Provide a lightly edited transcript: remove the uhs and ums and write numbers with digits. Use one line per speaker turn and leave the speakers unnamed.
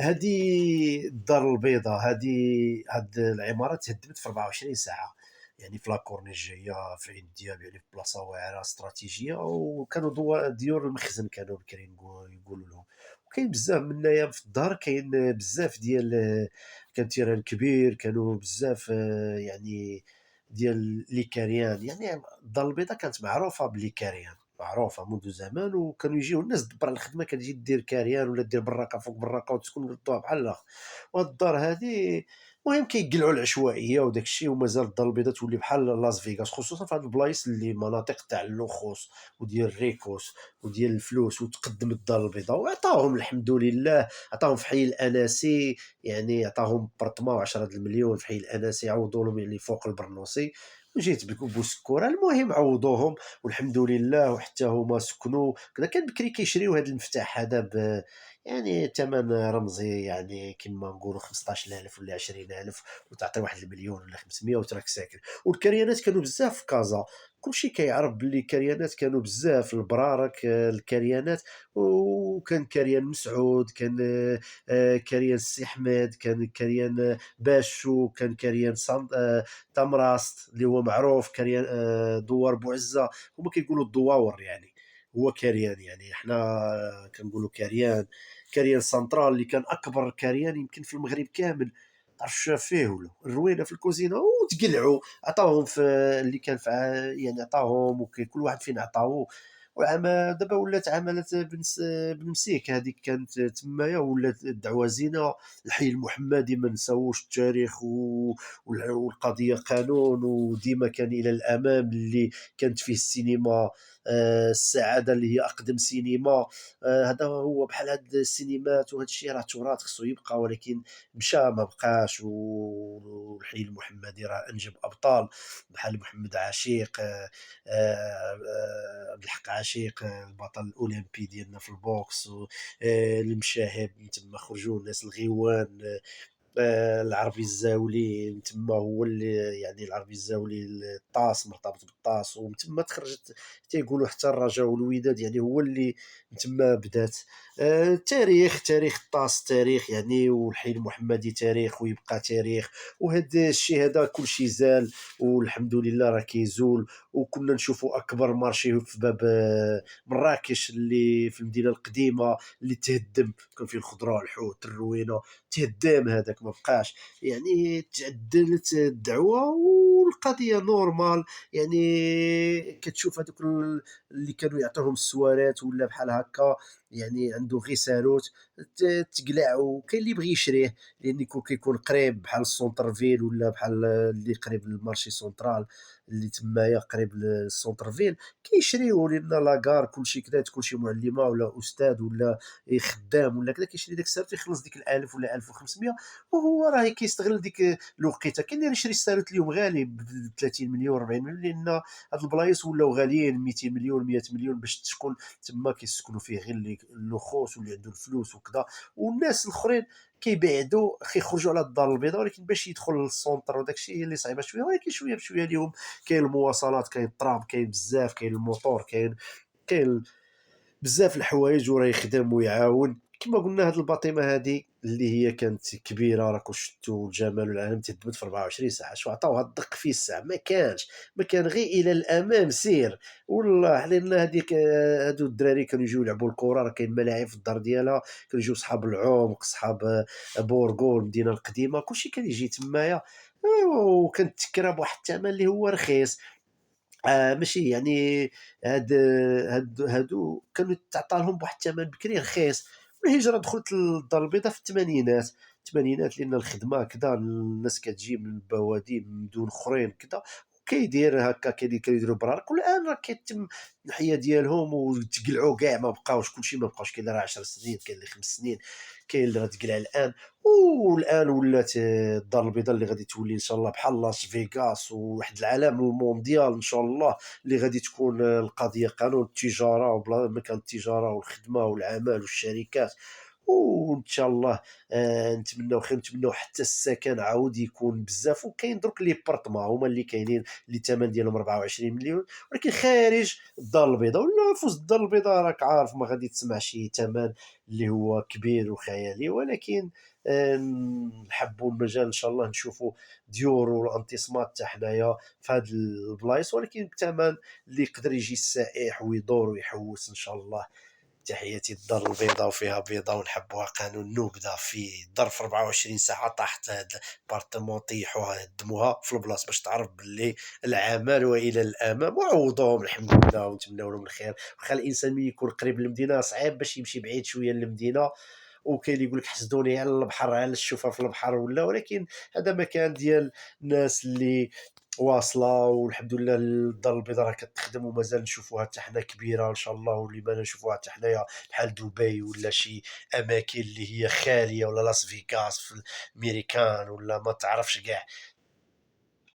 هذه الدار البيضاء هاد العمارة تهدمت في 24 ساعة، يعني في لاكورنيش جاية في عين دياب، يعني في بلاصة واعرة استراتيجية، وكانوا ديور المخزن كانوا بكري يقولوا لهم. وكاين بزاف منايا في الدار، كاين بزاف ديال كان تيران كبير، كانوا بزاف يعني ديال لي كاريان. يعني الدار البيضاء كانت معروفة بلي كاريان، معروفة منذ زمان، وكانوا يجيو الناس تدبر على الخدمة كتجي دير كاريان ولا دير براكة فوق براكة وتسكن ردوها بحال الآخر. وهاد الدار هادي المهم كيقلعوا العشوائية وداك الشيء، ومازال الدار البيضاء تولي بحال لاس فيغاس، خصوصا في هاد البلايص اللي مناطق تاع اللوخوس وديال ريكوس وديال الفلوس. وتقدم الدار البيضاء وعطاهم الحمد لله، عطاهم في حي الاناسي، يعني عطاهم برطمه 10 المليون في حي الاناسي، عوضوا لهم يعني فوق البرنوسي. وجيت بوسكوره، المهم عوضوهم والحمد لله، وحتى هما سكنوا كذا. كان بكري كيشريو هذا المفتاح هذا يعني ثمن رمزي، يعني كما نقولوا 15,000 ولا 20,000، وتعطي واحد المليون ولا 500 وتراك ساكن. والكريانات كانوا بزاف في كازا، كلشي كيعرف باللي الكريانات كانوا بزاف، البرارك الكريانات. وكان كريان مسعود، كان كريان السي حماد، كان كريان باشو، كان كريان تمراست اللي هو معروف، كريان دوار بوعزة. هما كيقولوا الدواور يعني، هو كريان، يعني حنا كنقولوا كريان. كريان سنترال اللي كان اكبر كريان يمكن في المغرب كامل، تعرف فيه ولا الروينه في الكوزينه، وتقلعوا عطاهم في اللي كان في يعني عطاهم، كل واحد فينا عطاوه. دابا ولات عملت بنمسيك، هذيك كانت تمايا، ولات الدعوه زينه. الحي المحمدي ما نساوش التاريخ والقضيه قانون، وديما كان الى الامام اللي كانت فيه السينما السعاده اللي هي اقدم سينما. هذا هو بحال هاد السينمات وهذا الشيء راه تراث خصو يبقى، ولكن مشى ما بقاش. والحي المحمدي راه انجب ابطال بحال محمد عشيق، عبد الحق عشيق، البطل الاولمبي ديالنا في البوكس، المشاهد من تما خرجوا الناس الغيوان. العربي الزاولي من تما هو اللي يعني العربي الزاولي الطاس مرتبط بالطاس، ومن تما تخرجت تيقولوا حتى الرجاء والوداد، يعني هو اللي من تما بدات. تاريخ الطاس، تاريخ يعني، والحي المحمدي تاريخ ويبقى تاريخ. وهذا الشيء هذا كل شيء زال، والحمد لله راه كيزول. وكنا نشوفوا اكبر مارشي في باب مراكش اللي في المدينه القديمه اللي تهدم، كان فيه الخضره الحوت الروينه، تهدام هذاك ما بقاش. يعني تعدلت الدعوه والقضيه نورمال. يعني كتشوف هذوك اللي كانوا يعطوهم السوارات ولا بحال هكا، يعني عنده غي ساروت تقلع، وكاين اللي يبغي يشريه لان كيكون قريب بحال السونتر فيل، ولا بحال اللي قريب للمارشي سونترال اللي تمايا قريب للسونتر فيل، كيشريو لان لاكار كلشي كذا، كلشي معلمه ولا استاذ ولا خدام ولا كذا، كيشري داك الساروت يخلص ديك 1000 ولا 1500، وهو راه كيستغل ديك الوقيته. كاين اللي يشري الساروت اليوم غالي ب 30 مليون 40 مليون، لان هاد البلايص ولاو غاليين، 200 مليون 100 مليون باش تسكن تما. كيسكنوا فيه غير اللي اللوخوس واللي عنده الفلوس وكذا، والناس الاخرين كيبعدوا كيخرجوا على الدار البيضاء، ولكن باش يدخل للسونتر وداك الشيء هي اللي صعيبه شويه، ولكن شويه بشويه اليوم كاين المواصلات، كاين الترام، كاين بزاف، كاين الموطور، كاين بزاف الحوايج، وراه يخدم ويعاون. كما قلنا هاد الباطمه هادي اللي هي كانت كبيره، راكم شفتوا الجمال والعالم، تهدمت في 24 ساعه. شو عطاوها الدق في الساعه؟ ما كانش، ما كان غير الى الامام سير. والله لان هذيك هادو الدراري كانوا يجيو يلعبوا الكره، راه كاين ملاعب في الدار ديالها، كانوا يجيو صحاب العمق، صحاب بورغو المدينه القديمه، كلشي كان يجي تمايا. وكانت تكرا بواحد الثمن اللي هو رخيص. ماشي يعني هادو كانوا تعطى لهم بواحد الثمن بكري رخيص. والهجره دخلت للدار البيضاء في الثمانينات، لان الخدمه كذا، الناس كتجي من البوادي من مدن اخرين كذا، وكيدير هكا كيديروا برارك. والان راه كيتم النحيه ديالهم وتقلعوا كاع، ما بقاوش كلشي، ما بقاوش. كاين اللي راه 10 سنين، كاين اللي 5 سنين، كاين اللي راه تقلع الان. والان ولات الدار البيضاء اللي غادي تولي ان شاء الله بحال لاس فيغاس وواحد العالم المونديال ان شاء الله، اللي غادي تكون القضيه قانون التجاره، وبلا مكان التجاره والخدمه والعمل والشركات. وإن شاء الله نتمنّاو خير، ونتمنّاو حتى السكن عاود يكون بزاف. وكاين درك لي بارتما هُما اللي كاينين اللي الثمن ديالهم 24,000,000، ولكن خارج الدار البيضا. ولا في وسط الدار البيضا راك عارف ما غادي تسمع شي ثمن اللي هو كبير وخيالي. ولكن نحبّوا المجال إن شاء الله نشوفوا ديور والأنتيسمات حتى حنايا في هاد البلايص، ولكن بثمن اللي يقدر يجي السائح ويدور ويحوّس إن شاء الله. تحياتي الدار البيضاء وفيها بيضة ونحبوها قانون نوبدا في ظرف 24 ساعة طاحت هاد بارتمون طيحوها هدموها في البلاصة باش تعرف باللي العمل وإلى الأمام. وعوضوهم الحمد لله ونتمنوا لهم الخير. واخا الإنسان ملي يكون قريب للمدينة صعيب باش يمشي بعيد شوية للمدينة. وكاين اللي يقول لك حسدوني على البحر على الشوفة في البحر ولا، ولكن هذا مكان ديال الناس اللي واصله. والحمد لله الدار البيضاء راه كتخدم ومازال نشوفوها حتى حنا كبيره ان شاء الله، واللي ما نشوفوها حتى حنايا بحال دبي ولا شي اماكن اللي هي خاليه، ولا لاس فيغاس في الميريكان ولا ما تعرفش كاع.